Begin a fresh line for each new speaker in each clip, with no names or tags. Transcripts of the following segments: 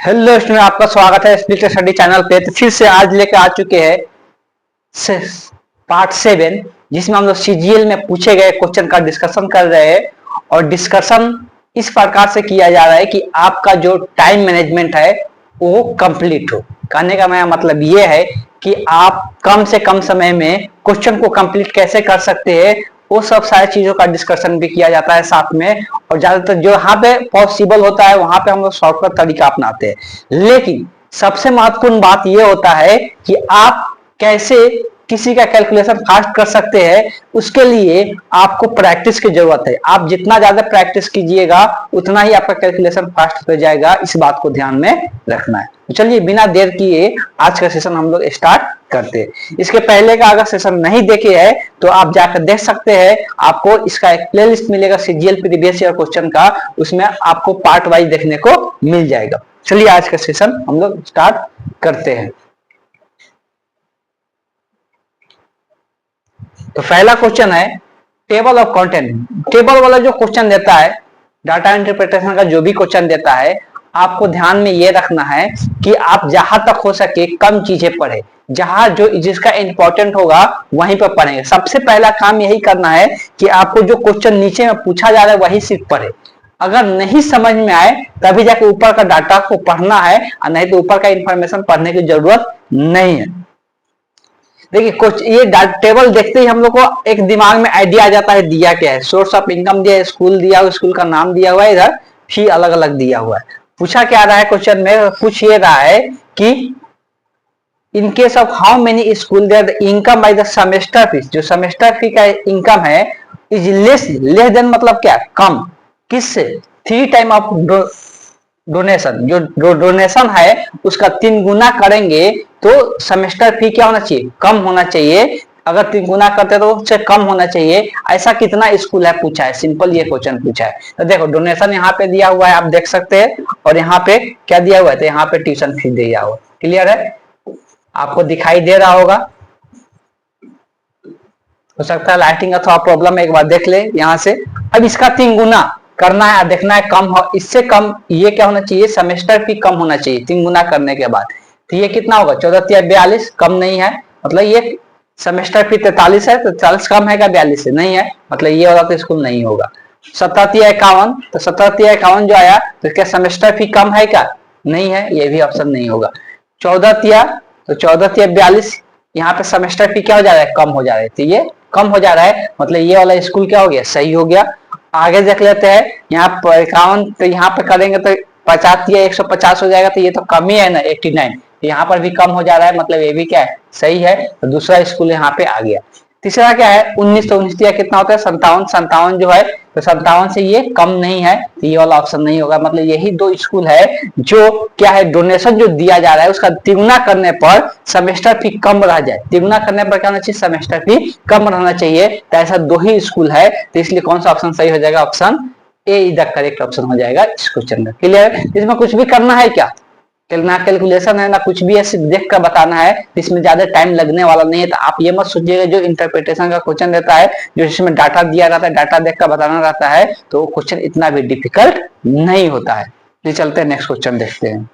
Hello student, आपका स्वागत है स्प्लिट स्टडी चैनल पे। तो फिर से आज लेकर आ चुके हैं पार्ट 7, जिसमें हम लोग सीजीएल में पूछे गए क्वेश्चन का डिस्कशन कर रहे हैं। और डिस्कशन इस प्रकार से किया जा रहा है कि आपका जो टाइम मैनेजमेंट है वो कंप्लीट हो। कहने का मेरा मतलब ये है कि आप कम से कम समय में क्वेश्चन को कंप्लीट कैसे कर सकते हैं, वो सब सारी चीजों का डिस्कशन भी किया जाता है साथ में। और ज्यादातर जो यहाँ पे पॉसिबल होता है वहां पे हम लोग शॉर्टकट तरीका अपनाते हैं। लेकिन सबसे महत्वपूर्ण बात यह होता है कि आप कैसे किसी का कैलकुलेशन फास्ट कर सकते हैं, उसके लिए आपको प्रैक्टिस की जरूरत है। आप जितना ज्यादा प्रैक्टिस कीजिएगा उतना ही आपका कैलकुलेशन फास्ट हो जाएगा। इस बात को ध्यान में रखना है। तो चलिए बिना देर किए आज का सेशन हम लोग स्टार्ट करते हैं। इसके पहले का अगर सेशन नहीं देखे है तो आप जाकर देख सकते हैं। आपको इसका एक प्लेलिस्ट मिलेगा सीजीएल प्रीवियस ईयर क्वेश्चन का, उसमें आपको पार्ट वाइज देखने को मिल जाएगा। चलिए आज का सेशन हम लोग स्टार्ट करते हैं। तो पहला क्वेश्चन है टेबल ऑफ कंटेंट। टेबल वाला जो क्वेश्चन देता है, डाटा इंटरप्रिटेशन का जो भी क्वेश्चन देता है, आपको ध्यान में ये रखना है कि आप जहां तक हो सके कम चीजें पढ़े। जहां जो जिसका इंपॉर्टेंट होगा वहीं पर पढ़ेंगे। सबसे पहला काम यही करना है कि आपको जो क्वेश्चन नीचे में पूछा जा रहा है वही सिर्फ पढ़े। अगर नहीं समझ में आए तभी जाके ऊपर का डाटा को पढ़ना है, और नहीं तो ऊपर का इंफॉर्मेशन पढ़ने की जरूरत नहीं है। देखिए कुछ ये टेबल देखते ही हम लोग को एक दिमाग में आइडिया आ जाता है दिया क्या है। सोर्स ऑफ इनकम दिया है, स्कूल दिया हुआ, स्कूल का नाम दिया हुआ है, इधर फी अलग अलग दिया हुआ है। पूछा क्या रहा है क्वेश्चन में, पूछ ये रहा है कि in case of how many school there income by the semester fees. जो सेमेस्टर फी का इनकम है इज लेस देन मतलब क्या, कम किससे, 3 टाइम ऑफ डोनेशन। जो डोनेशन है उसका 3 गुना करेंगे तो सेमेस्टर फी क्या होना चाहिए, कम होना चाहिए। अगर 3 गुना करते तो उससे कम होना चाहिए। ऐसा कितना स्कूल है पूछा है, सिंपल ये क्वेश्चन पूछा है। तो देखो डोनेशन यहाँ पे दिया हुआ है, आप देख सकते हैं। और यहाँ पे क्या दिया हुआ है, तो यहाँ पे ट्यूशन फीस दिया हुआ। क्लियर है, आपको दिखाई दे रहा होगा। हो सकता है लाइटिंग का थोड़ा प्रॉब्लम है, एक बार देख ले यहाँ से। अब इसका 3 गुना करना है, देखना है कम हो, इससे कम ये क्या होना चाहिए, सेमेस्टर फी कम होना चाहिए 3 गुना करने के बाद। तो ये कितना होगा, 14 या 42, कम नहीं है। मतलब ये सेमेस्टर फी 43 है तो 40 कम है क्या 42 से, नहीं है, मतलब ये वाला तो स्कूल नहीं होगा। 17 51, तो 17 51 जो आया तो इसका सेमेस्टर फी कम है क्या, नहीं है, ये भी ऑप्शन नहीं होगा। 14 तो 14 42, यहाँ पे सेमेस्टर फी क्या हो जा रहा है, कम हो जा रहा है। तो ये कम हो जा रहा है, मतलब ये वाला स्कूल क्या हो गया, सही हो गया। आगे देख लेते हैं, यहाँ पर 51, तो यहाँ पे करेंगे तो 50 या 150 हो जाएगा। तो ये तो कम ही है ना, 89। यहाँ पर भी कम हो जा रहा है, मतलब ये भी क्या है, सही है। तो दूसरा स्कूल यहाँ पे आ गया। तीसरा क्या है 19, तो 19 या कितना होता है 57, 57 जो है तो 57 से ये कम नहीं है, तो ये वाला ऑप्शन नहीं होगा। मतलब यही 2 स्कूल है जो क्या है, डोनेशन जो दिया जा रहा है उसका तिगुना करने पर सेमेस्टर फी कम रह जाए। तिगुना करने पर क्या होना चाहिए, सेमेस्टर फी कम रहना चाहिए। तो ऐसा 2 ही स्कूल है, तो इसलिए कौन सा ऑप्शन सही हो जाएगा, option A is the correct option हो जाएगा इस क्वेश्चन का। क्लियर है, इसमें कुछ भी करना है क्या, ना कैलकुलेशन है ना कुछ भी है, सिर्फ देख कर बताना है। इसमें ज्यादा टाइम लगने वाला नहीं है। तो आप ये मत सोचिएगा जो इंटरप्रिटेशन का क्वेश्चन देता है, जो इसमें डाटा दिया रहता है, डाटा देख कर बताना रहता है, तो क्वेश्चन इतना भी डिफिकल्ट नहीं होता है। तो चलते हैं नेक्स्ट क्वेश्चन देखते हैं।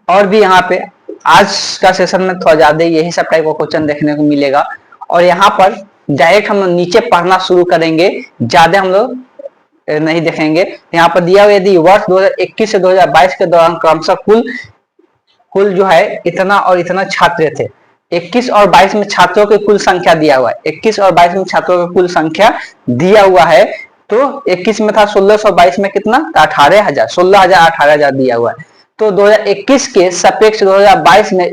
और भी यहाँ पे आज का सेशन में थोड़ा ज्यादा यही सब टाइप का क्वेश्चन देखने को मिलेगा। और यहाँ पर डायरेक्ट हम लोग नीचे पढ़ना शुरू करेंगे, ज्यादा हम लोग नहीं देखेंगे। यहाँ पर दिया हुआ यदि वर्ष 2021 से 2022 के दौरान क्रमशः कुल जो है इतना और इतना छात्र थे। 21 और 22 में छात्रों की कुल संख्या दिया हुआ है, 21 और 22 में छात्रों की कुल संख्या दिया हुआ है। तो 21 में था 1600, 22 में कितना, 18,000, 16,000, 18,000 दिया हुआ है। तो 2021 के सापेक्ष 2022 में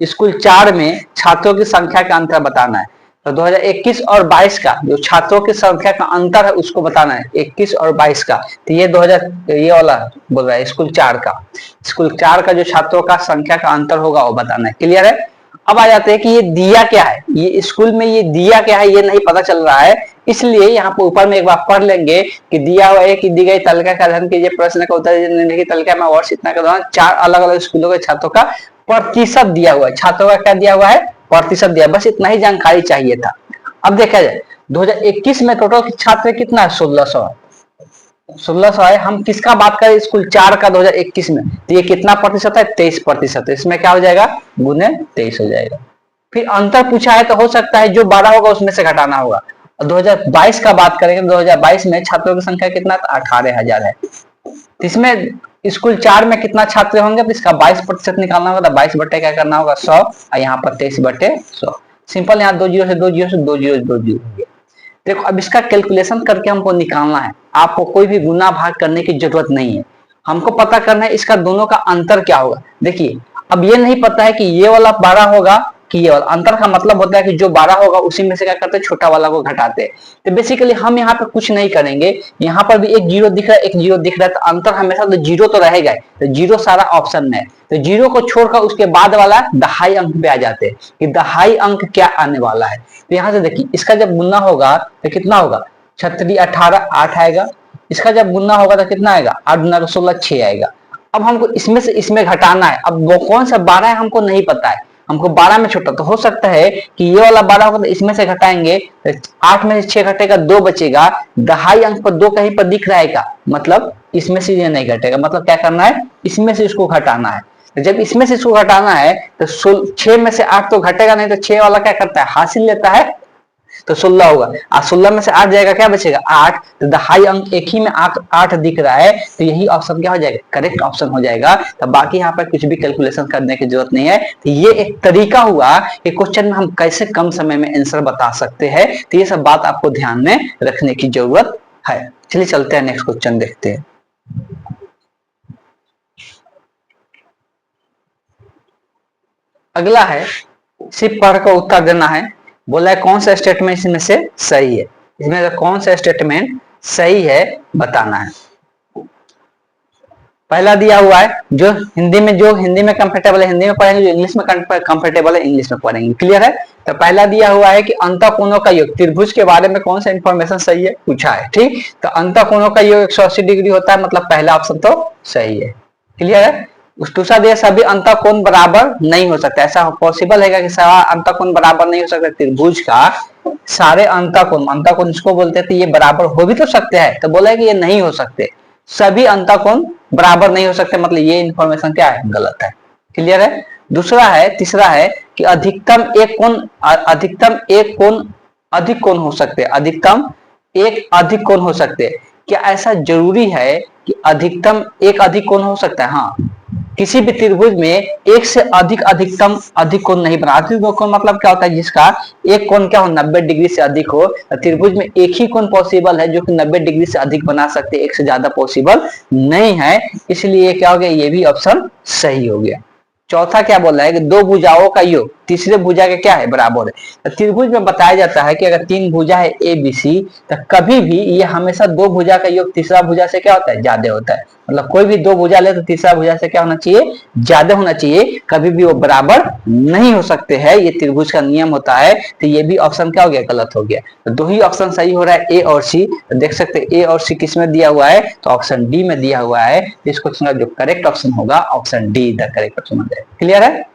स्कूल 4 में छात्रों की संख्या का अंतर बताना है। तो 2021 और 22 का जो छात्रों की संख्या का अंतर है उसको बताना है, 21 और 22 का। तो ये 2000 ये वाला बोल रहा है स्कूल 4 का जो छात्रों का संख्या का अंतर होगा वो बताना है। क्लियर है। अब आ जाते हैं कि ये दिया क्या है, ये स्कूल में ये दिया क्या है ये नहीं पता चल रहा है, इसलिए यहाँ पर ऊपर में एक बार पढ़ लेंगे कि दिया हुआ है कि दी गई तालिका का अध्ययन कीजिए, प्रश्न का उत्तर निम्नलिखित तालिका में वर्ष इतना के दौरान 4 अलग अलग स्कूलों के छात्रों का प्रतिशत दिया हुआ है। छात्रों का क्या दिया हुआ है, प्रतिशत दिया, बस इतना ही जानकारी चाहिए था। अब देखा जाए 2021 में टोटल छात्र कितना है? 1600। 1600 है। हम किसका बात करें? स्कूल 4 का 2021 में, तो ये कितना प्रतिशत है? 23%। इसमें क्या हो जाएगा? गुने 23 हो जाएगा। फिर अंतर पूछा है तो हो सकता है जो 12 होगा उसमें से घटाना होगा। और 2022 का बात करेंगे, 2022 में छात्रों की संख्या कितना? 18,000 है। इसमें स्कूल 4 में कितना छात्र होंगे? तो इसका 22% निकालना होगा, तो 22 बटे क्या करना होगा? 100, और यहाँ पर 23/100। सिंपल, यहाँ 2 जीरो से 2 जीरो से 2 जीरो 2 जीरो। देखो अब इसका कैलकुलेशन करके हमको निकालना है। आपको कोई भी गुना भाग करने की जरूरत नहीं है। हमको पता करना है इसका दोनों का अंतर क्या होगा। देखिए अब ये नहीं पता है कि ये वाला 12 होगा कि ये वाला। अंतर का मतलब होता है कि जो 12 होगा उसी में से क्या करते हैं? छोटा वाला को घटाते हैं। तो बेसिकली हम यहाँ पे कुछ नहीं करेंगे। यहाँ पर भी एक जीरो दिख रहा है, एक जीरो दिख रहा है, तो अंतर हमेशा तो जीरो तो रहेगा। तो जीरो सारा ऑप्शन में है, तो जीरो को छोड़कर उसके बाद वाला दहाई अंक पे आ जाते हैं कि दहाई अंक क्या आने वाला है। तो यहाँ से देखिए इसका जब गुना होगा तो कितना होगा? 36 18 8 आएगा। इसका जब गुना होगा तो कितना आएगा? 8 गुना 16 6 आएगा। अब हमको इसमें से इसमें घटाना है। अब वो कौन सा 12 है हमको नहीं पता है। हमको 12 में छोटा, तो हो सकता है कि ये वाला 12 होगा तो इसमें से घटाएंगे, 8 में से 6 घटेगा, 2 बचेगा। दहाई अंक पर 2 कहीं पर दिख रहा है क्या? मतलब इसमें से ये नहीं घटेगा। मतलब क्या करना है? इसमें से इसको घटाना है। जब इसमें से इसको घटाना है तो 6 में से 8 तो घटेगा नहीं, तो 6 वाला क्या करता है? हासिल लेता है, तो 16 होगा। 16 में से 8 जाएगा, क्या बचेगा? 8। तो दहाई अंक एक ही में 8 दिख रहा है, तो यही ऑप्शन क्या हो जाएगा? करेक्ट ऑप्शन हो जाएगा। तो बाकी यहाँ पर कुछ भी कैलकुलेशन करने की जरूरत नहीं है। तो ये एक तरीका हुआ कि क्वेश्चन में हम कैसे कम समय में आंसर बता सकते हैं। तो ये सब बात आपको ध्यान में रखने की जरूरत है। चलिए चलते हैं, नेक्स्ट क्वेश्चन देखते हैं। अगला है, सिर्फ पढ़ कर उत्तर देना है। बोला है कौन सा स्टेटमेंट इसमें से सही है। इसमें से कौन सा स्टेटमेंट सही है बताना है। पहला दिया हुआ है जो हिंदी में कंफर्टेबल है हिंदी में पढ़ेंगे, जो इंग्लिश में कंफर्टेबल है इंग्लिश में पढ़ेंगे। क्लियर है? तो पहला दिया हुआ है कि अंतःकोणों का योग, त्रिभुज के बारे में कौन सा इंफॉर्मेशन सही है पूछा है। ठीक, तो अंतःकोणों का योग 180 डिग्री होता है, मतलब पहला ऑप्शन तो सही है। क्लियर है? दूसरा दिया सभी अंतःकोण बराबर नहीं हो सकता। ऐसा पॉसिबल है कि सारा अंतःकोण बराबर नहीं हो सकता त्रिभुज का। सारे अंतःकोण इसको बोलते हैं, तो ये बराबर हो भी तो सकते हैं। तो बोला है कि ये नहीं हो सकते, सभी अंतःकोण बराबर नहीं हो सकते, मतलब ये इंफॉर्मेशन क्या है? गलत है। क्लियर है? दूसरा है, तीसरा है कि अधिकतम एक कोण अधिक कोण हो सकते हैं। अधिकतम एक अधिक कोण हो सकते हैं। क्या ऐसा जरूरी है कि अधिकतम एक अधिक कोण हो सकता है? हाँ, किसी भी त्रिभुज में एक से अधिक अधिकतम अधिक कोण नहीं बना। अधिक कोण मतलब क्या होता है? जिसका एक कोण क्या हो? 90 डिग्री से अधिक हो। त्रिभुज में एक ही कोण पॉसिबल है जो कि 90 डिग्री से अधिक बना सकते, एक से ज्यादा पॉसिबल नहीं है। इसलिए क्या हो गया? ये भी ऑप्शन सही हो गया। चौथा क्या बोल रहा है कि दो भुजाओं का योग तीसरे भुजा के क्या है? बराबर है। तो त्रिभुज में बताया जाता है कि अगर 3 भुजा है ए बी सी, तो कभी भी ये हमेशा 2 भुजा का योग तीसरा भुजा से क्या होता है? ज्यादा होता है। मतलब कोई भी 2 भुजा ले तो तीसरा भुजा से क्या होना चाहिए? ज्यादा होना चाहिए। कभी भी वो बराबर नहीं हो सकते हैं, ये त्रिभुज का नियम होता है। तो ये भी ऑप्शन क्या हो गया? गलत हो गया। तो 2 ही ऑप्शन सही हो रहा है, ए और सी। तो देख सकते हैं ए और सी किस में दिया हुआ है? तो ऑप्शन डी में दिया हुआ है। इस क्वेश्चन का जो करेक्ट ऑप्शन होगा option D the correct option हो जाएगा। क्लियर है?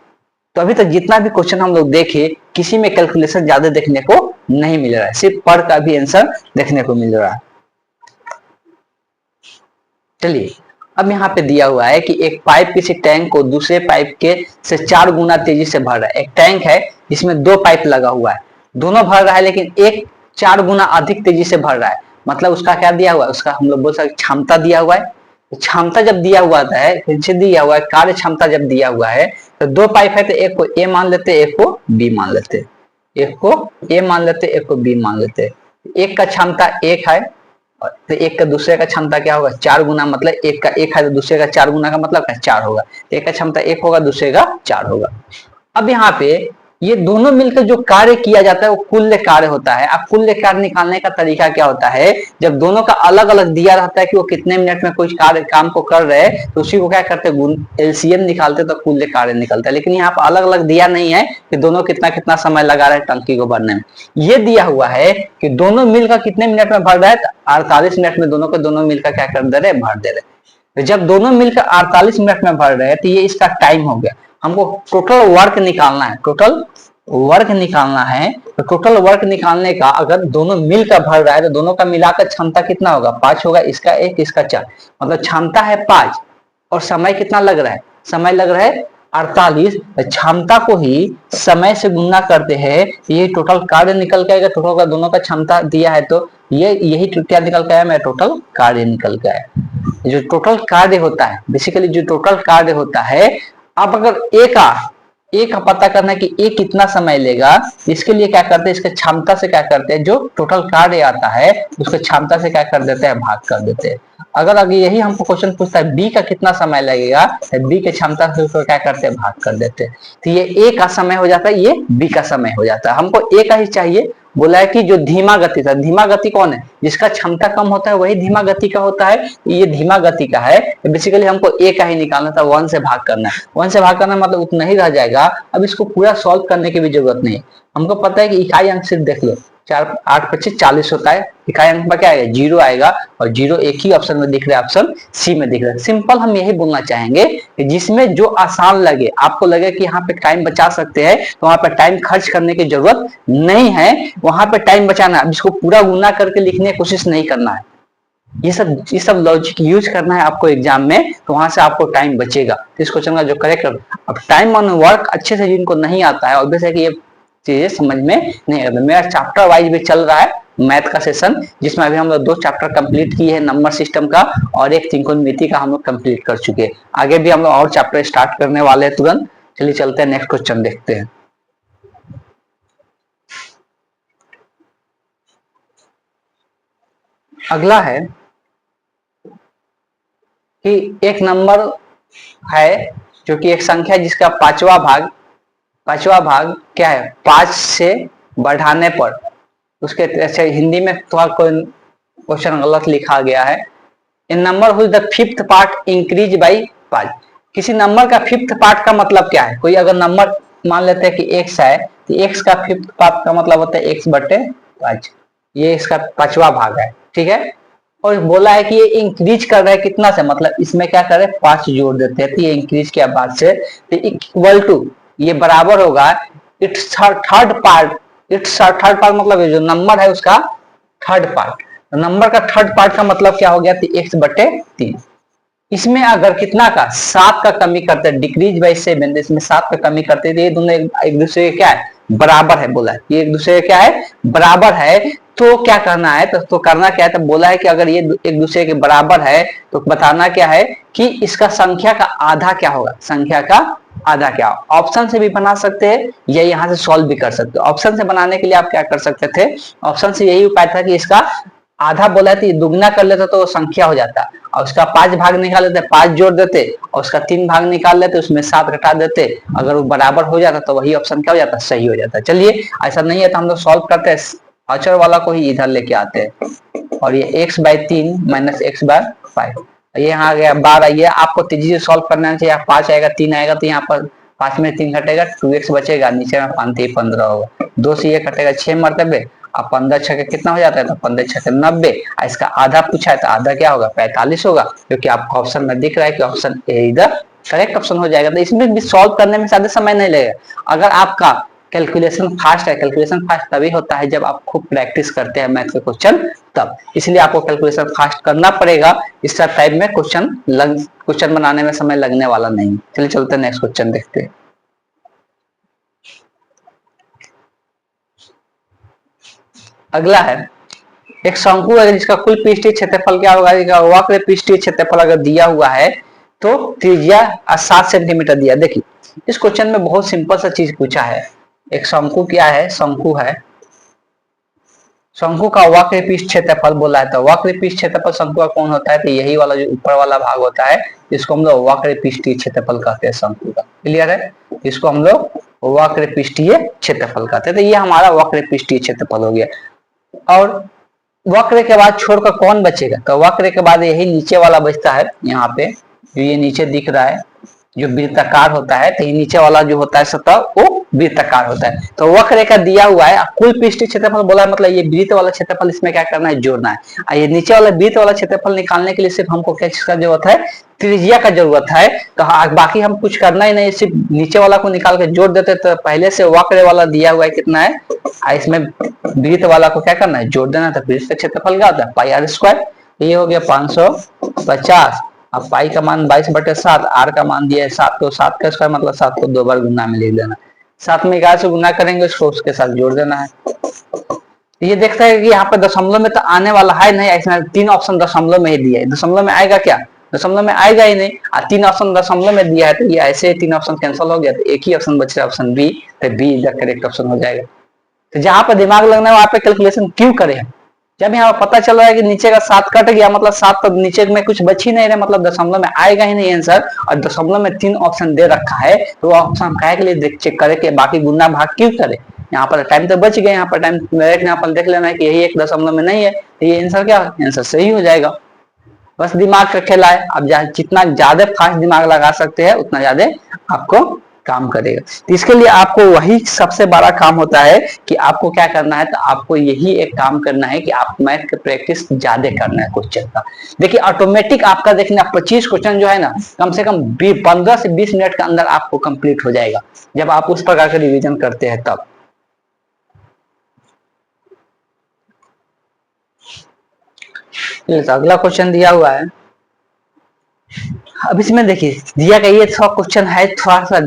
तो अभी तक जितना भी क्वेश्चन हम लोग देखे, किसी में कैलकुलेशन ज्यादा देखने को नहीं मिल रहा है, सिर्फ पढ़ का भी आंसर देखने को मिल रहा है। चलिए अब यहाँ पे दिया हुआ है कि एक पाइप किसी टैंक को दूसरे पाइप के से 4 गुना तेजी से भर रहा है। एक टैंक है जिसमें 2 पाइप लगा हुआ है, दोनों भर रहा है, लेकिन एक 4 गुना अधिक तेजी से भर रहा है। मतलब उसका क्या दिया हुआ है? उसका हम लोग बोल सकते क्षमता दिया हुआ है। क्षमता जब दिया हुआ है, फिर से दिया हुआ है कार्य क्षमता जब दिया हुआ है, तो 2 पाइप है तो एक को ए मान लेते, एक को बी मान लेते। एक को ए मान लेते, एक को बी मान लेते। एक का क्षमता 1 है, तो एक का दूसरे का क्षमता क्या होगा? 4 गुना। मतलब एक का 1 है तो दूसरे का 4 गुना का मतलब क्या? 4 होगा। एक का क्षमता 1 होगा, दूसरे का 4 होगा। अब यहाँ पे ये दोनों मिलकर जो कार्य किया जाता है वो कुल्य कार्य होता है। अब कुल्य कार्य निकालने का तरीका क्या होता है? जब दोनों का अलग अलग दिया रहता है कि वो कितने मिनट में कुछ कार्य काम को कर रहे हैं, तो उसी को क्या करते हैं? एलसीएम निकालते तो कुल्य कार्य निकलता है। लेकिन यहाँ पर अलग अलग दिया नहीं है कि दोनों कितना कितना समय लगा रहे हैं टंकी को भरने में। ये दिया हुआ है कि दोनों मिलकर कितने मिनट में भर रहे हैं? 48 मिनट में दोनों को दोनों मिलकर क्या कर दे रहे? भर दे रहे। जब दोनों मिलकर 48 मिनट में भर रहे हैं तो ये इसका टाइम हो गया। हमको टोटल वर्क निकालना है। टोटल वर्क निकालना है तो टोटल वर्क निकालने का अगर दोनों मिलकर भर रहा है तो दोनों का मिलाकर क्षमता कितना होगा, 5 होगा, इसका 1 इसका 4, मतलब क्षमता है 5 और समय कितना लग रहा है, समय लग रहा है 48। क्षमता को ही समय से गुणा करते हैं, ये टोटल कार्य निकल के आएगा। टोटल का दोनों का क्षमता दिया है तो ये यही क्या निकल के आया, मेरा टोटल कार्य निकल के आया। जो टोटल कार्य होता है, बेसिकली जो टोटल कार्य होता है, आप अगर ए का पता करना है कि ए कितना समय लेगा, इसके लिए क्या करते हैं, इसके क्षमता से क्या करते हैं, जो टोटल कार्य आता है उसके क्षमता से क्या कर देते हैं, भाग कर देते हैं। अगर यही हमको क्वेश्चन पूछता है बी का कितना समय लगेगा, तो बी के क्षमता से उसको क्या करते हैं, भाग कर देते हैं। तो ये ए का समय हो जाता है, ये बी का समय हो जाता है। हमको ए का ही चाहिए। बोला है कि जो धीमा गति था, धीमा गति कौन है, जिसका क्षमता कम होता है वही धीमा गति का होता है। ये धीमा गति का है, तो बेसिकली हमको ए का ही निकालना था, 1 से भाग करना है। 1 से भाग करना मतलब उतना ही रह जाएगा। अब इसको पूरा सॉल्व करने की भी जरूरत नहीं, हमको पता है कि इकाई अंक सिर्फ देख लो, 4 8 25 40 होता है। इकाई अंक में क्या आएगा, 0 आएगा, और 0 एक ही ऑप्शन में दिख रहा है, ऑप्शन सी में दिख रहा है। सिंपल हम यही बोलना चाहेंगे कि जिसमें जो आसान लगे, आपको लगे कि यहाँ पे टाइम बचा सकते हैं तो वहां पे टाइम खर्च करने की जरूरत नहीं है, वहां पे टाइम बचाना है। इसको पूरा गुना करके लिखने की कोशिश नहीं करना है, ये सब लॉजिक यूज करना है आपको एग्जाम में, तो वहां से आपको टाइम बचेगा। तो इस क्वेश्चन का जो करेक्ट, अब टाइम ऑन वर्क अच्छे से जिनको नहीं आता है, ऑब्वियस है कि ये चीजें समझ में नहीं आता। मेरा चैप्टर वाइज भी चल रहा है मैथ का सेशन, जिसमें अभी हम लोग 2 चैप्टर कंप्लीट किए हैं, नंबर सिस्टम का और एक त्रिकोणमिति का हम लोग कंप्लीट कर चुके हैं। आगे भी हम लोग और चैप्टर स्टार्ट करने वाले हैं तुरंत। चलिए चलते हैं, नेक्स्ट क्वेश्चन देखते हैं। अगला है कि एक नंबर है जो कि एक संख्या जिसका पांचवा भाग क्या है, 5 से बढ़ाने पर उसके, अच्छा हिंदी में थोड़ा कोई क्वेश्चन गलत लिखा गया है। इन number whose the fifth part increase by 5। किसी नंबर का फिफ्थ पार्ट का मतलब क्या है, कोई अगर नंबर मान लेते हैं कि x है, तो x का फिफ्थ पार्ट का मतलब होता है x/5, ये इसका पांचवा भाग है, ठीक है। और बोला है कि ये इंक्रीज कर रहा है कितना से, मतलब इसमें क्या कर रहे हैं, 5 जोड़ देते हैं, तो ये इंक्रीज किया बाद से, तो इक्वल टू, ये बराबर होगा it's third part. It's third part मतलब जो नंबर है उसका थर्ड पार्ट, नंबर का थर्ड पार्ट का मतलब क्या हो गया, तो x/3। इसमें अगर कितना का 7 का कमी करते हैं, डिक्रीज बाई 7, इसमें 7 का कमी करते हैं, तो ये दोनों एक दूसरे के क्या है, बराबर है। बोला है ये एक दूसरे के क्या है, बराबर है। तो क्या करना है, तो करना क्या है, तो बोला है कि अगर ये एक दूसरे के बराबर है तो बताना क्या है कि इसका संख्या का आधा क्या होगा, संख्या का आधा क्या। ऑप्शन से भी बना सकते हैं या यहाँ से सॉल्व भी कर सकते हो। ऑप्शन से बनाने के लिए आप क्या कर सकते थे, ऑप्शन से यही उपाय था कि इसका आधा बोला तो दुगना कर लेते तो संख्या हो जाता, और उसका 5 भाग निकाल लेते, 5 जोड़ देते, और उसका 3 भाग निकाल लेते, उसमें 7 घटा देते, अगर वो बराबर हो जाता तो वही ऑप्शन क्या हो जाता, सही हो जाता। चलिए ऐसा नहीं है तो हम लोग सॉल्व करते हैं, अचर वाला को ही इधर लेके आते हैं, और ये x/3 माइनस x/5, ये यहाँ आ गया 12। ये आपको तेजी से सॉल्व करना चाहिए, 5 आएगा 3 आएगा, तो यहाँ पर 5 में 3 घटेगा, 2x बचेगा, नीचे में 5 15 होगा, 2 से ये कटेगा 6 मरतबे, अब 15 छके कितना हो जाता है, तो 15 छके 90। इसका आधा पूछा है तो आधा क्या होगा, 45 होगा, क्योंकि आपको ऑप्शन में दिख रहा है कि ऑप्शन ए इधर करेक्ट ऑप्शन हो जाएगा। तो इसमें भी सॉल्व करने में ज्यादा समय नहीं लगेगा। अगर आपका कैलकुलेशन फास्ट है, कैलकुलेशन फास्ट तभी होता है जब आप खूब प्रैक्टिस करते हैं मैथ के क्वेश्चन, तब इसलिए आपको कैलकुलेशन फास्ट करना पड़ेगा। इस टाइप में क्वेश्चन बनाने में समय लगने वाला नहीं। चलिए चलते हैं नेक्स्ट क्वेश्चन देखते हैं। अगला है एक शंकु है जिसका कुल पृष्ठीय क्षेत्रफल क्या होगा, वक्र पृष्ठीय क्षेत्रफल अगर दिया हुआ है तो त्रिज्या 7 सेंटीमीटर दिया। देखिए इस क्वेश्चन में बहुत सिंपल सा चीज पूछा है। एक शंकु क्या है, शंकु है, शंकु का वक्र पृष्ठ क्षेत्रफल बोला है, तो वक्र पृष्ठ क्षेत्रफल शंकु का कौन होता है, तो यही वाला जो ऊपर वाला भाग होता है, जिसको हम लोग वक्र पृष्ठीय क्षेत्रफल कहते हैं शंकु का। क्लियर है, इसको हम लोग वक्र पृष्ठीय क्षेत्रफल कहते हैं। तो ये हमारा वक्र पृष्ठीय क्षेत्रफल हो गया। और वक्र के बाद छोड़कर कौन बचेगा, तो वक्र के बाद यही नीचे वाला बचता है, यहाँ पे जो ये नीचे दिख रहा है, जो वृत्ताकार होता है, तो ये नीचे वाला जो होता है सतह वो वृत्ताकार होता है। तो वक्र रेखा दिया हुआ है, कुल पृष्ठीय क्षेत्रफल बोला है, मतलब ये वृत्त वाला क्षेत्रफल इसमें क्या करना है, जोड़ना है। और ये नीचे वाला वृत्त वाला क्षेत्रफल निकालने के लिए सिर्फ हमको क्या चीज का जरूरत है, त्रिज्या का जरूरत है। तो बाकी हम कुछ करना ही नहीं, सिर्फ नीचे वाला को निकाल के जोड़ देते। तो पहले से वक्र वाला दिया हुआ है कितना है, इसमें वृत्त वाला को क्या करना है, जोड़ देना। तो पृष्ठ क्षेत्रफल क्या होता है, पाई आर स्क्वायर। ये हो गया 550। अब पाई का मान 22/7, आर का मान दिया है 7, तो 7 का स्क्वायर मतलब 7 को 2 बार गुना में लिख देना। 7 में 11 से गुना करेंगे, उसको उसके साथ जोड़ देना है। ये देखता है कि यहाँ पे दशमलव में तो आने वाला है नहीं, इसमें 3 ऑप्शन दशमलव में ही दिया है, दशमलव में आएगा क्या, दशमलव में आएगा ही नहीं। 3 ऑप्शन दशमलव में दिया है, तो ये ऐसे 3 ऑप्शन कैंसिल हो गया, तो एक ही ऑप्शन बच रहा है, ऑप्शन बी। तो बी द करेक्ट ऑप्शन हो जाएगा। तो जहां पर दिमाग लगना है वहां पे कैलकुलेशन क्यों करें हम, जब यहाँ पता चल रहा है कि नीचे का 7 कट गया, मतलब 7 तो नीचे में कुछ बच ही नहीं रहा, मतलब दशमलव में आएगा ही नहीं आंसर। और दशमलव में 3 ऑप्शन दे रखा है, तो वो ऑप्शन हम क्या के लिए चेक करें कि बाकी गुना भाग क्यों करें। यहाँ पर टाइम तो बच गया, यहाँ पर टाइम डायरेक्ट यहाँ पर देख लेना है कि यही एक दशमलव में नहीं है, तो ये आंसर क्या, आंसर सही हो जाएगा। बस दिमाग का खेला है। अब जितना ज्यादा फास्ट दिमाग लगा सकते हैं उतना ज्यादा आपको काम करेगा। तो इसके लिए आपको वही सबसे बड़ा काम होता है कि आपको क्या करना है, तो आपको यही एक काम करना है कि आप मैथ के प्रैक्टिस ज्यादा करना है क्वेश्चन का। देखिए ऑटोमेटिक आपका देखना 25 क्वेश्चन जो है ना, कम से कम 15 से 20 मिनट के अंदर आपको कंप्लीट हो जाएगा, जब आप उस प्रकार का रिवीजन करते हैं तब। अगला क्वेश्चन दिया हुआ है। अब इसमें देखिए दिया गया ये थोड़ा क्वेश्चन है थोड़ा सा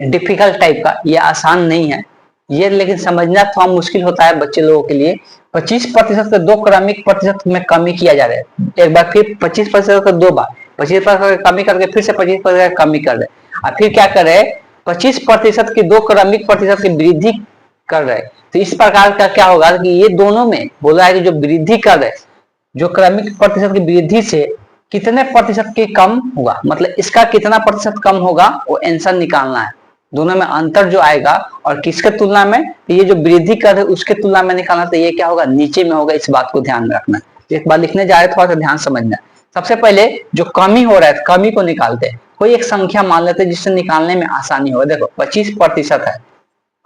डिफिकल्ट टाइप का, ये आसान नहीं है ये, लेकिन समझना थोड़ा मुश्किल होता है बच्चे लोगों के लिए। 25% से 2 क्रमिक प्रतिशत में कमी किया जा रहा है। एक बार फिर 25% से 2 बार 25% कमी करके फिर से 25% कमी कर रहे, और फिर क्या कर रहे, 25% की 2 क्रमिक प्रतिशत की वृद्धि कर रहे। तो इस प्रकार का क्या होगा कि ये दोनों में बोला है कि जो वृद्धि कर रहे, जो क्रमिक प्रतिशत की वृद्धि से कितने प्रतिशत की कम होगा, मतलब इसका कितना प्रतिशत कम होगा वो आंसर निकालना है। दोनों में अंतर जो आएगा और किसके तुलना में, तो ये जो वृद्धि कर है उसके तुलना में निकालना, तो ये क्या होगा, नीचे में होगा। इस बात को ध्यान में रखना। एक बार लिखने जा रहे थोड़ा सा ध्यान समझना। सबसे पहले जो कमी हो रहा है, कमी को निकालते हैं। कोई एक संख्या मान लेते हैं जिससे निकालने में आसानी हो। देखो 25% है,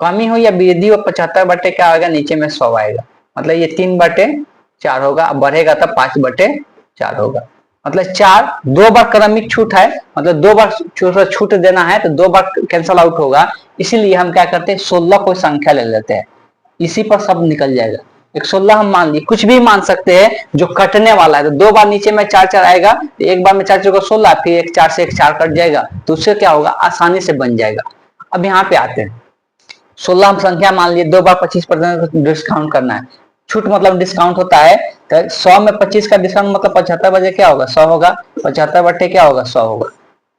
कमी हो या वृद्धि हो, 75 क्या आएगा, नीचे में 100 आएगा, मतलब ये 3/4 होगा। अब बढ़ेगा तब 5/4 होगा, मतलब 4 2 बार क्रमिक छूट है, मतलब 2 बार छूट देना है, तो 2 बार कैंसल आउट होगा। इसीलिए हम क्या करते हैं, 16 कोई संख्या ले लेते हैं, इसी पर सब निकल जाएगा। एक 16 हम मान लिए, कुछ भी मान सकते हैं जो कटने वाला है। तो 2 बार नीचे में 4 आएगा, तो एक बार में 4 4 16, फिर एक 4 से एक 4 कट जाएगा, तो उससे क्या होगा, आसानी से बन जाएगा। अब यहाँ पे आते हैं, 16 हम संख्या मान लिए, 2 बार 25% डिस्काउंट करना है। छूट मतलब डिस्काउंट होता है, तो 100 में 25 का डिस्काउंट मतलब 75 बजे क्या होगा, 100 होगा। 75 क्या होगा, 100 होगा।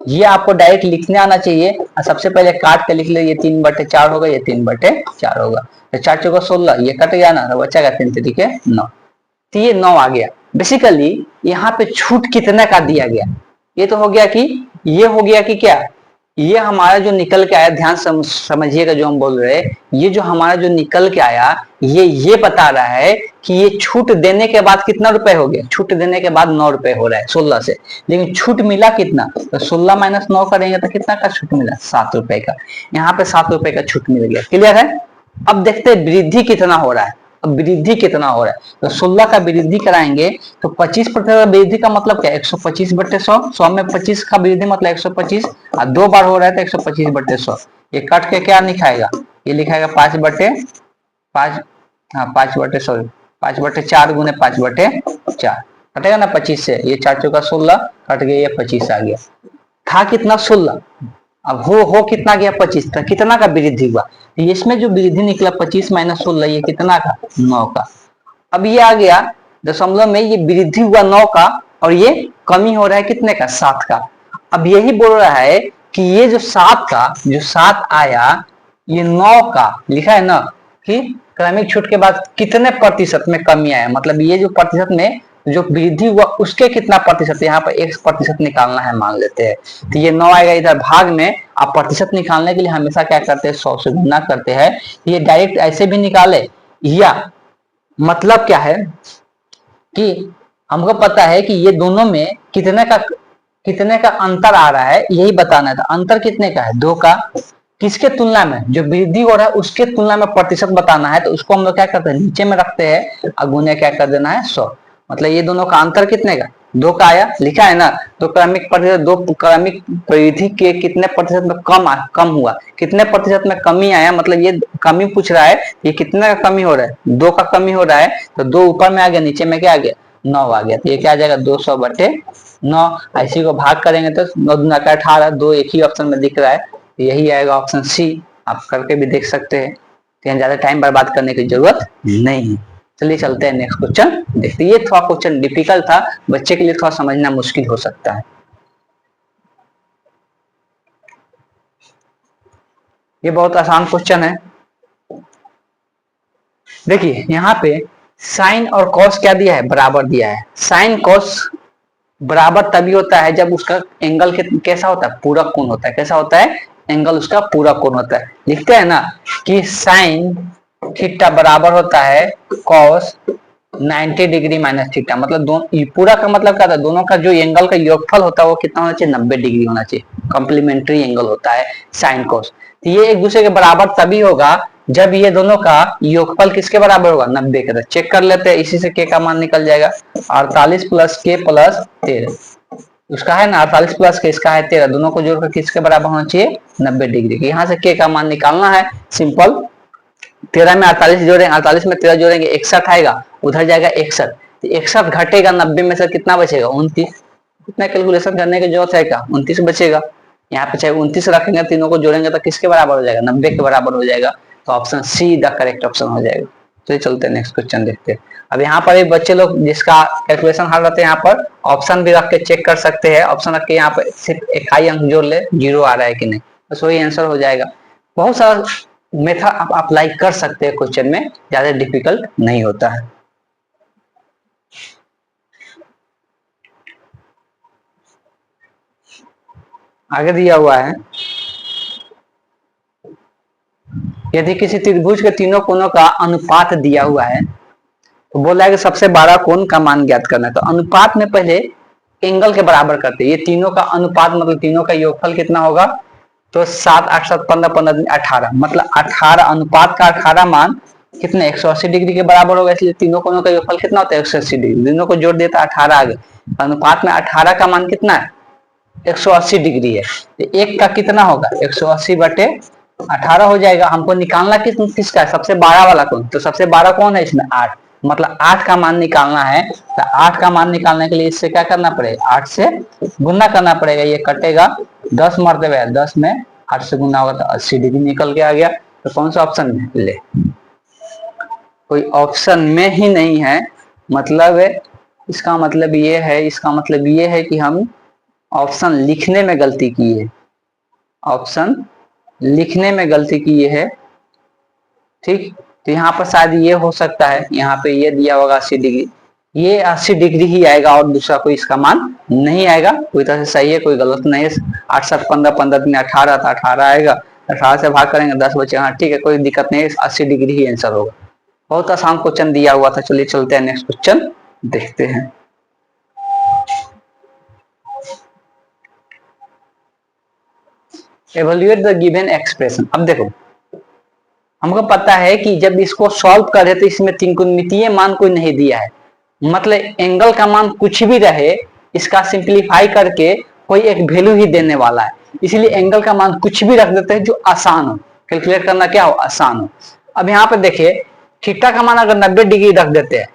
ये आपको डायरेक्ट लिखने आना चाहिए। और सबसे पहले काट के लिख ले, ये 3/4 होगा, ये 3/4 होगा। तो 4 चौका 16, ये कट गया ना, तो बचेगा 3 तरीके 9। तो ये 9 आ गया। बेसिकली यहाँ पे छूट कितने का दिया गया, ये तो हो गया कि ये हो गया कि क्या, ये हमारा जो निकल के आया, ध्यान समझिएगा जो हम बोल रहे हैं, ये जो हमारा जो निकल के आया, ये बता रहा है कि ये छूट देने के बाद कितना रुपए हो गया। छूट देने के बाद 9 रुपए हो रहा है 16 से, लेकिन छूट मिला कितना, तो 16 माइनस 9 करेंगे तो कितना का छूट मिला, 7 रुपए का। यहाँ पे 7 रुपए का छूट मिल गया। क्लियर है। अब देखते हैं वृद्धि कितना हो रहा है। अब वृद्धि कितना हो रहा है, तो 16 का वृद्धि कराएंगे तो 25% वृद्धि का मतलब क्या, 125/100। 100 में 25 का वृद्धि मतलब 125, और 2 बार हो रहा है तो 125/100। ये कट के क्या लिखाएगा, ये लिखाएगा 5/5, हाँ 5/100, 5/4 गुने 5/4 कटेगा ना 25 से, ये 4 चौका 16 कट गया, ये 25 आ गया। था कितना, 16। अब हो कितना गया, 25 का। कितना का वृद्धि हुआ, इसमें जो वृद्धि निकला 25 माइनस 16, ये कितना का, 9 का। अब ये आ गया दशमलव में, ये वृद्धि हुआ 9 का, और ये कमी हो रहा है कितने का, 7 का। अब यही बोल रहा है कि ये जो 7 का, जो 7 आया, ये 9 का लिखा है ना, कि क्रमिक छूट के बाद कितने प्रतिशत में कमी आया, मतलब ये जो प्रतिशत में जो वृद्धि हुआ उसके कितना प्रतिशत, यहाँ पर 1% निकालना है मान लेते हैं। तो ये 9 आएगा इधर भाग में। आप प्रतिशत निकालने के लिए हमेशा क्या करते हैं, 100 से गुना करते हैं। ये डायरेक्ट ऐसे भी निकाले, या मतलब क्या है कि हमको पता है कि ये दोनों में कितने का कितने का अंतर आ रहा है यही बताना था। अंतर कितने का है? 2 का। किसके तुलना में? जो वृद्धि हो रहा है उसके तुलना में प्रतिशत बताना है, तो उसको हम लोग क्या करते हैं, नीचे में रखते हैं और गुने क्या कर देना है, 100। मतलब ये दोनों का अंतर कितने का? 2 का आया, लिखा है ना। तो क्रमिक प्रतिशत, 2 क्रमिक वृद्धि के कितने प्रतिशत में कम हुआ, कितने प्रतिशत में कमी आया, मतलब ये कमी पूछ रहा है, ये कितने का कमी हो रहा है? 2 का कमी हो रहा है, तो 2 ऊपर में आ गया, नीचे में क्या आ गया, 9 आ गया। तो ये क्या आ जाएगा, 200/9। इसी को भाग करेंगे तो 9 दूना का 18, 2 एक ही ऑप्शन में दिख रहा है, यही आएगा ऑप्शन सी। आप करके भी देख सकते हैं, तो ज्यादा टाइम बर्बाद करने की जरूरत नहीं है। चलिए चलते हैं नेक्स्ट क्वेश्चन देखते हैं। ये थोड़ा क्वेश्चन डिफिकल्ट था, बच्चे के लिए थोड़ा समझना मुश्किल हो सकता है। ये बहुत आसान क्वेश्चन है। देखिए यहाँ पे साइन और कॉस क्या दिया है, बराबर दिया है। साइन कॉस बराबर तभी होता है जब उसका एंगल कैसा होता है, पूरक कोण होता है। कैसा होता है? एंगल उसका पूरक कोण होता है। लिखते हैं ना कि साइन थीटा बराबर होता है कॉस 90 डिग्री माइनस थीटा। मतलब पूरा का मतलब क्या था, दोनों का जो एंगल का योगफल होता है वो कितना होना चाहिए, 90 डिग्री होना चाहिए। कॉम्प्लीमेंट्री एंगल होता है साइन कॉस। तो ये एक दूसरे के बराबर तभी होगा जब ये दोनों का योगफल किसके बराबर होगा, 90 के। चेक कर लेते हैं, इसी से के का मान निकल जाएगा। 48 प्लस के प्लस 13, उसका है ना 48 प्लस के, इसका है 13, दोनों को जोड़कर किसके बराबर होना चाहिए, 90 डिग्री के। यहाँ से के का मान निकालना है, सिंपल। 13 में 48 जोड़ेंगे, 48 में 13 जोड़ेंगे, 61 आएगा, उधर जाएगा 61, तो 61 घटेगा 90 में से कितना बचेगा, 29। इतना कैलकुलेशन करने की जरूरत है क्या, 29 बचेगा। यहाँ पे चाहे 29 रखेंगे, तीनों को जोड़ेंगे तो किसके बराबर हो जाएगा, 90 के बराबर हो जाएगा। तो option see the correct option हो जाएगा। तो चलते हैं नेक्स्ट क्वेश्चन देखते हैं। अब यहाँ पर बच्चे लोग जिसका कैलकुलेशन हार्ड रहते हैं, यहाँ पर ऑप्शन भी रख के चेक कर सकते हैं। ऑप्शन रख के यहाँ पर सिर्फ इकाई अंक जोड़ ले, 0 आ रहा है कि नहीं, बस वही आंसर हो जाएगा। बहुत सारा मेथड आप अप्लाई कर सकते हैं क्वेश्चन में, ज्यादा डिफिकल्ट नहीं होता है। आगे दिया हुआ है, यदि किसी त्रिभुज के तीनों कोनों का अनुपात दिया हुआ है, तो बोला है कि सबसे बड़ा कोण का मान ज्ञात करना है। तो अनुपात में पहले एंगल के बराबर करते हैं। ये तीनों का अनुपात मतलब तीनों का योगफल कितना होगा, तो 7 8 7 15 15 18, मतलब 18 अनुपात का 18 मान कितने 180 डिग्री के बराबर होगा। इसलिए तीनों कोनों का योगफल कितना होता है, 180 डिग्री। तीनों को जोड़ देता 18 आ गया। अनुपात में 18 का मान कितना है, 180 डिग्री है। तो एक का कितना होगा, 180/18 हो जाएगा। हमको निकालना किसका है, सबसे बड़ा वाला कौन, तो सबसे बड़ा कौन है इसमें, 8, मतलब 8 का मान निकालना है। तो 8 का मान निकालने के लिए इससे क्या करना पड़ेगा, 8 से गुना करना पड़ेगा। ये कटेगा 10 मरतबे है, 10 में 8 से गुना होगा तो 80 डिग्री निकल के आ गया। तो कौन सा ऑप्शन में ले, कोई ऑप्शन में ही नहीं है। मतलब इसका मतलब ये है, इसका मतलब ये है कि हम ऑप्शन लिखने में गलती की है, ऑप्शन लिखने में गलती की है। ठीक, तो यहाँ पर शायद ये हो सकता है, यहाँ पे ये दिया होगा 80 डिग्री, ये 80 डिग्री ही आएगा और दूसरा कोई इसका मान नहीं आएगा। कोई तरह से सही है, कोई गलत नहीं है। 8 7 15 15 दिन 18 था, 18 आएगा, 18 से भाग करेंगे 10 बचे। हाँ ठीक है, कोई दिक्कत नहीं है, 80 डिग्री ही आंसर होगा। बहुत आसान क्वेश्चन दिया हुआ था। चलिए चलते हैं नेक्स्ट क्वेश्चन देखते हैं। Evaluate the given expression. अब देखो, हमको पता है कि जब इसको सॉल्व करे तो इसमें त्रिकोणमितीय मान कोई नहीं दिया है, मतलब एंगल का मान कुछ भी रहे, इसका सिंप्लीफाई करके कोई एक वैल्यू ही देने वाला है। इसलिए एंगल का मान कुछ भी रख देते हैं जो आसान हो, कैलकुलेट करना क्या हो, आसान हो। अब यहाँ पे देखिए, थीटा का मान अगर 90 डिग्री रख देते हैं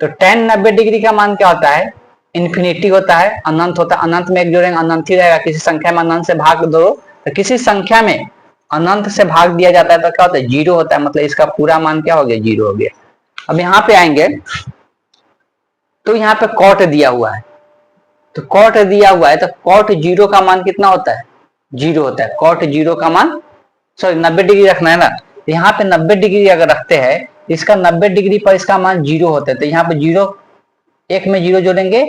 तो tan 90 डिग्री का मान क्या होता है, इन्फिनिटी होता है, अनंत होता है। अनंत में एक जोड़ेंगे अनंत ही रहेगा। किसी संख्या में अनंत से भाग दो तो किसी संख्या में अनंत से भाग दिया जाता है तो क्या होता है, 0 होता है, मतलब इसका पूरा मान क्या हो गया, 0 हो गया। अब यहाँ पे आएंगे तो यहाँ पे कॉट दिया हुआ है, तो कॉट दिया हुआ है तो कॉट 0 का मान कितना होता है, 0 होता है। कॉट 0 का मान, सॉरी 90 डिग्री रखना है ना, तो यहाँ पे 90 डिग्री अगर रखते हैं, इसका 90 डिग्री पर इसका मान 0 होता है। तो यहाँ पे 0, एक में 0 जोड़ेंगे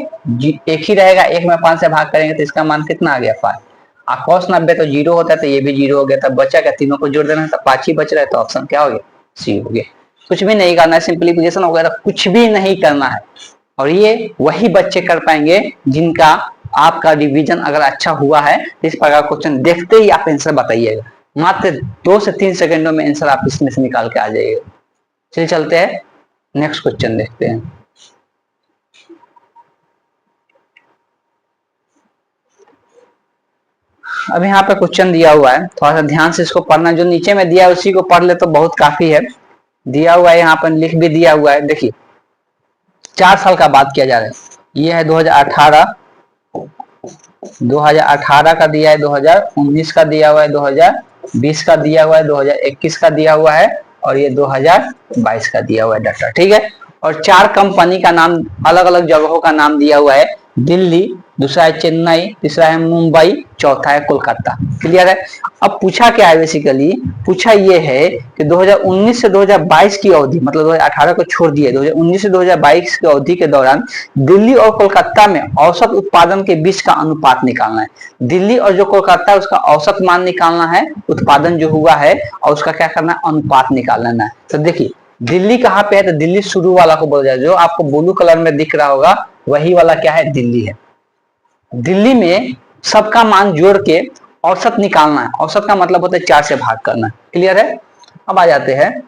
एक ही रहेगा, एक में 5 से भाग करेंगे तो इसका मान कितना आ गया, 5। cos 90 तो 0 होता है, तो ये भी 0 हो गया। तब बचा क्या, तीनों को जोड़ देना है तो 5 ही बच रहा है। तो ऑप्शन क्या हो गया, सी हो गया। कुछ भी नहीं करना है, सिंप्लीफिकेशन वगैरह कुछ भी नहीं करना है। और ये वही बच्चे कर पाएंगे जिनका आपका रिवीजन अगर अच्छा हुआ है तो इस प्रकार क्वेश्चन देखते ही आप आंसर बताइएगा, मात्र 2 से 3 सेकंडों में आंसर आप इसमें से निकाल के आ जाइएगा। चलिए चलते हैं नेक्स्ट क्वेश्चन देखते हैं। अब यहाँ पे क्वेश्चन दिया हुआ है, थोड़ा सा ध्यान से इसको पढ़ना, जो नीचे में दिया है उसी को पढ़ ले तो बहुत काफी है। दिया हुआ है यहाँ पर, लिख भी दिया हुआ है, देखिए 4 साल का बात किया जा रहा है। ये है 2018 का दिया है, 2019 का दिया हुआ है, 2020 का दिया हुआ है, 2021 का दिया हुआ है और ये 2022 का दिया हुआ है डाटा, ठीक है। और 4 कंपनी का नाम, अलग अलग जगहों का नाम दिया हुआ है, दिल्ली, दूसरा है चेन्नई, तीसरा है मुंबई, चौथा है कोलकाता। क्लियर है। अब पूछा क्या है, बेसिकली पूछा ये है कि 2019 से 2022 की अवधि, मतलब 2018 को छोड़ दिए, 2019 से 2022 की अवधि के दौरान दिल्ली और कोलकाता में औसत उत्पादन के बीच का अनुपात निकालना है। दिल्ली और जो कोलकाता है उसका औसत मान निकालना है, उत्पादन जो हुआ है, और उसका क्या करना है, अनुपात निकालना है। तो देखिए दिल्ली कहाँ पे है, तो दिल्ली शुरू वाला को बोला जाए, जो आपको ब्लू कलर में दिख रहा होगा वही वाला क्या है, दिल्ली है। दिल्ली में सबका मान जोड़ के औसत निकालना है। औसत का मतलब होता है 4 से भाग करना। क्लियर है। अब आ जाते हैं,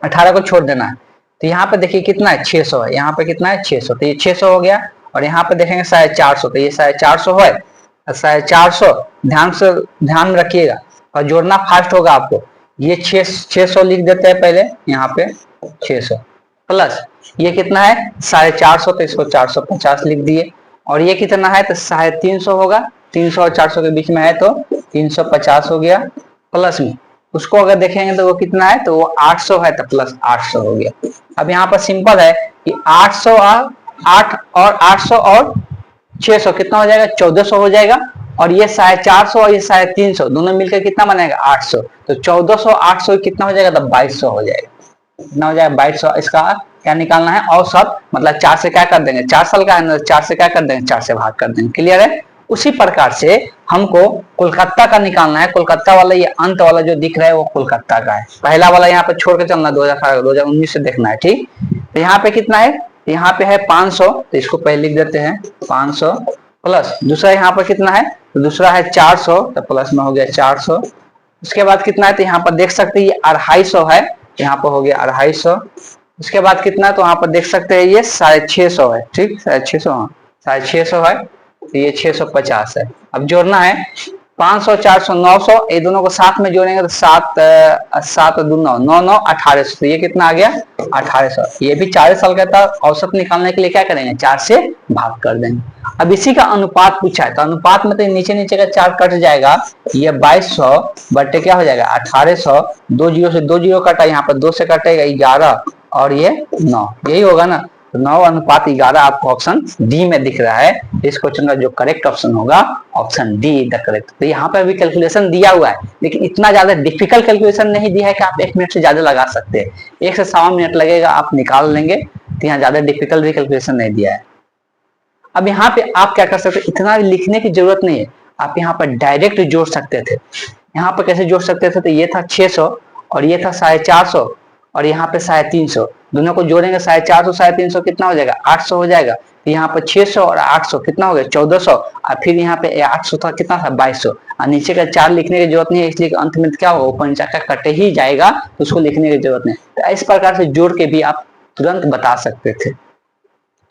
18 को छोड़ देना है, तो यहाँ पे देखिए कितना है, 600 है। यहाँ पे कितना है, 600, तो ये 600 हो गया। और यहाँ पे देखेंगे 450, तो ये 450 है, 450 ध्यान में रखिएगा और जोड़ना फास्ट होगा आपको। ये 600 लिख देते हैं पहले, यहाँ पे 600 प्लस ये कितना है 450, तो इसको 450 लिख दिए। और ये कितना है, तो 350 होगा, 300 और 400 के बीच में है तो 350 हो गया। प्लस में उसको अगर देखेंगे तो वो कितना है, तो वो 800 है, तो प्लस 800 हो गया। अब यहाँ पर सिंपल है कि 800 और 800 और 600 कितना हो जाएगा, 1400 हो जाएगा। और ये 450 और ये 350 दोनों मिलकर कितना बनेगा, 800। तो 1400 800 कितना हो जाएगा, तो 2200 हो जाएगा। कितना हो जाएगा, 2200। इसका क्या निकालना है, औसत, मतलब 4 से क्या कर देंगे, 4 साल का है ना, 4 से क्या कर देंगे, 4 से भाग कर देंगे। क्लियर है। उसी प्रकार से हमको कोलकाता का निकालना है। कोलकाता वाला ये अंत वाला जो दिख रहा है वो कोलकाता का है। पहला वाला यहाँ पे छोड़ के चलना, 2018 2019 से देखना है, ठीक। तो यहाँ पे कितना है, यहाँ पे है 500, तो इसको पहले लिख देते हैं 500 प्लस दूसरा यहाँ पर कितना है, तो दूसरा है 400, तो प्लस में हो गया 400। उसके बाद कितना है, तो यहाँ पर देख सकते हैं ये 250 है, यहाँ पर हो गया 250। उसके बाद कितना है, तो वहां पर देख सकते हैं ये 650 है, ठीक, 650, हाँ 650 है, तो ये 650 है। अब जोड़ना है 500 400 900, ये दोनों को साथ में जोड़ेंगे तो 7 7 2 9 9 9 1800, तो ये कितना आ गया, 1800। ये भी 4 साल का था। औसत निकालने के लिए क्या करेंगे, 4 से भाग कर देंगे। अब इसी का अनुपात पूछा है, तो अनुपात में तो नीचे नीचे का 4 कट जाएगा, ये 2200 बटे क्या हो जाएगा 1800, 2 जीरो से 2 जीरो कटा, यहाँ पर 2 से कटेगा 11 और ये 9, यही होगा ना। तो 9:11 आपको ऑप्शन डी में दिख रहा है। इस क्वेश्चन का जो करेक्ट ऑप्शन होगा ऑप्शन डी द करेक्ट। तो यहाँ पे अभी कैलकुलेशन दिया हुआ है, लेकिन इतना ज्यादा डिफिकल्ट कैलकुलेशन नहीं दिया है कि आप 1 मिनट से ज्यादा लगा सकते हैं। 1 से 1.25 मिनट लगेगा, आप निकाल लेंगे। तो यहाँ ज्यादा डिफिकल्ट भी कैलकुलेशन नहीं दिया है। अब यहाँ पे आप क्या कर सकते हैं, इतना लिखने की जरूरत नहीं है, आप यहाँ पर डायरेक्ट जोड़ सकते थे। यहाँ पर कैसे जोड़ सकते थे, तो ये था 600 और ये था 450 और यहाँ पे 350, दोनों को जोड़ेंगे 450 350 कितना हो जाएगा, 800 हो जाएगा। यहाँ पर 600 और 800 कितना हो गया, 1400। और फिर यहाँ पे 800 था, कितना था, 2200। और नीचे का 4 लिखने की जरूरत नहीं है, इसलिए अंत में क्या होगा, ऊपर नीचे का कटे ही जाएगा, तो उसको लिखने की जरूरत नहीं। तो इस प्रकार से जोड़ के भी आप तुरंत बता सकते थे।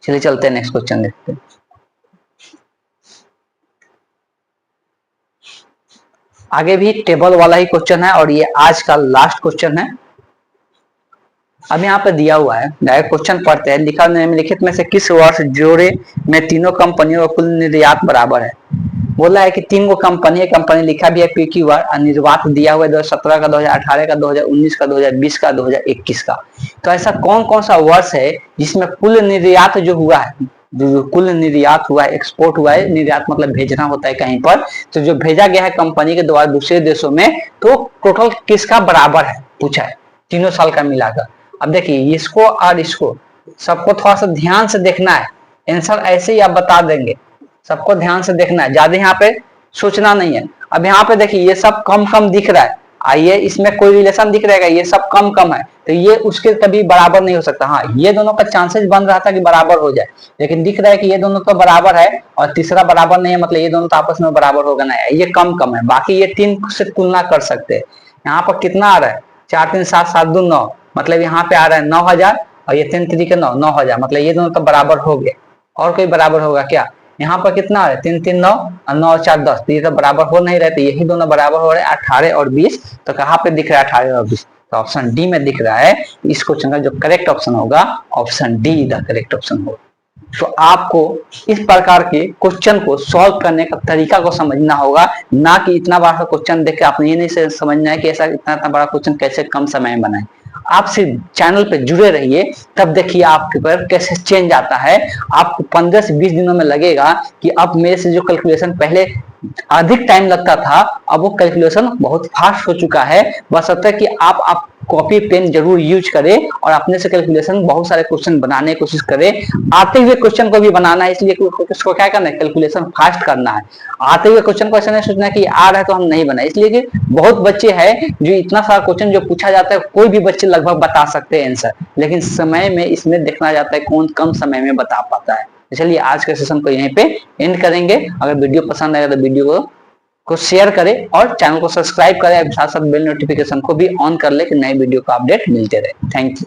चलिए चलते हैं नेक्स्ट क्वेश्चन देखते हैं। आगे भी टेबल वाला ही क्वेश्चन है और ये आज का लास्ट क्वेश्चन है। अब यहाँ पे दिया हुआ है, डायरेक्ट क्वेश्चन पढ़ते हैं। लिखा निम्नलिखित में से किस वर्ष जोड़े में तीनों कंपनियों का कुल निर्यात बराबर है। बोला है कि 3 कंपनी, कंपनी लिखा भी है PQR, निर्वात दिया हुआ है 2017 का, 2018 का, 2019 का, 2020 का, 2021 का। तो ऐसा कौन कौन सा वर्ष है जिसमें कुल निर्यात जो हुआ है, जो कुल निर्यात हुआ है, एक्सपोर्ट हुआ है, निर्यात मतलब भेजना होता है कहीं पर, तो जो भेजा गया है कंपनी के द्वारा दूसरे देशों में, तो टोटल किसका बराबर है पूछा है, तीनों साल का मिलाकर। अब देखिए इसको और इसको सबको थोड़ा सा ध्यान से देखना है, आंसर ऐसे ही आप बता देंगे, सबको ध्यान से देखना है, ज्यादा यहाँ पे सोचना नहीं है। अब यहाँ पे देखिए ये सब कम कम दिख रहा है, आइए इसमें कोई रिलेशन दिख रहेगा, ये सब कम कम है तो ये उसके कभी बराबर नहीं हो सकता। हाँ ये दोनों का चांसेस बन रहा था कि बराबर हो जाए, लेकिन दिख रहा है कि ये दोनों तो बराबर है और तीसरा बराबर नहीं है, मतलब ये दोनों तो आपस में बराबर होगा ना, ये कम कम है। बाकी ये 3 से तुलना कर सकते हैं। यहाँ पर कितना आ रहा है 4 3 7 7 2 9, मतलब यहाँ पे आ रहा है 9000 और ये 3 3 के 9 9000, मतलब ये दोनों तो बराबर हो गए। और कोई बराबर होगा क्या? यहाँ पर कितना है 3 3 9 और 9 4 10, तो ये तो बराबर हो नहीं रहे, तो यही दोनों बराबर हो रहे हैं 18 और 20। तो कहाँ पे दिख रहा है 18 और 20? तो ऑप्शन डी में दिख रहा है। इस क्वेश्चन का जो करेक्ट ऑप्शन होगा option D the correct option होगा। तो आपको इस प्रकार के क्वेश्चन को सॉल्व करने का तरीका को समझना होगा, ना कि इतना बड़ा क्वेश्चन देख के आपने ये नहीं समझना है कि ऐसा इतना बड़ा क्वेश्चन कैसे कम समय में बनाए। आप सिर्फ चैनल पे जुड़े रहिए, तब देखिए आपके पर कैसे चेंज आता है। आपको 15 से 20 दिनों में लगेगा कि अब मेरे से जो कैलकुलेशन पहले अधिक टाइम लगता था, अब वो कैलकुलेशन बहुत फास्ट हो चुका है। बस अब तक कि आप कॉपी पेन जरूर यूज करें और अपने से कैलकुलेशन बहुत सारे क्वेश्चन बनाने की कोशिश करें। आते हुए क्वेश्चन को भी बनाना है, इसलिए उसको क्या करना है, कैलकुलेशन फास्ट करना है। आते हुए क्वेश्चन को ऐसा नहीं सोचना कि आ रहा है तो हम नहीं बनाए, इसलिए कि बहुत बच्चे हैं जो इतना सारा क्वेश्चन जो पूछा जाता है कोई भी बच्चे लगभग बता सकते हैं आंसर, लेकिन समय में इसमें देखना जाता है कौन कम समय में बता पाता है। चलिए आज के सेशन को यहीं पे एंड करेंगे। अगर वीडियो पसंद आएगा तो वीडियो को शेयर करें और चैनल को सब्सक्राइब करें, साथ साथ बेल नोटिफिकेशन को भी ऑन कर ले कि नए वीडियो का अपडेट मिलते रहे। Thank you.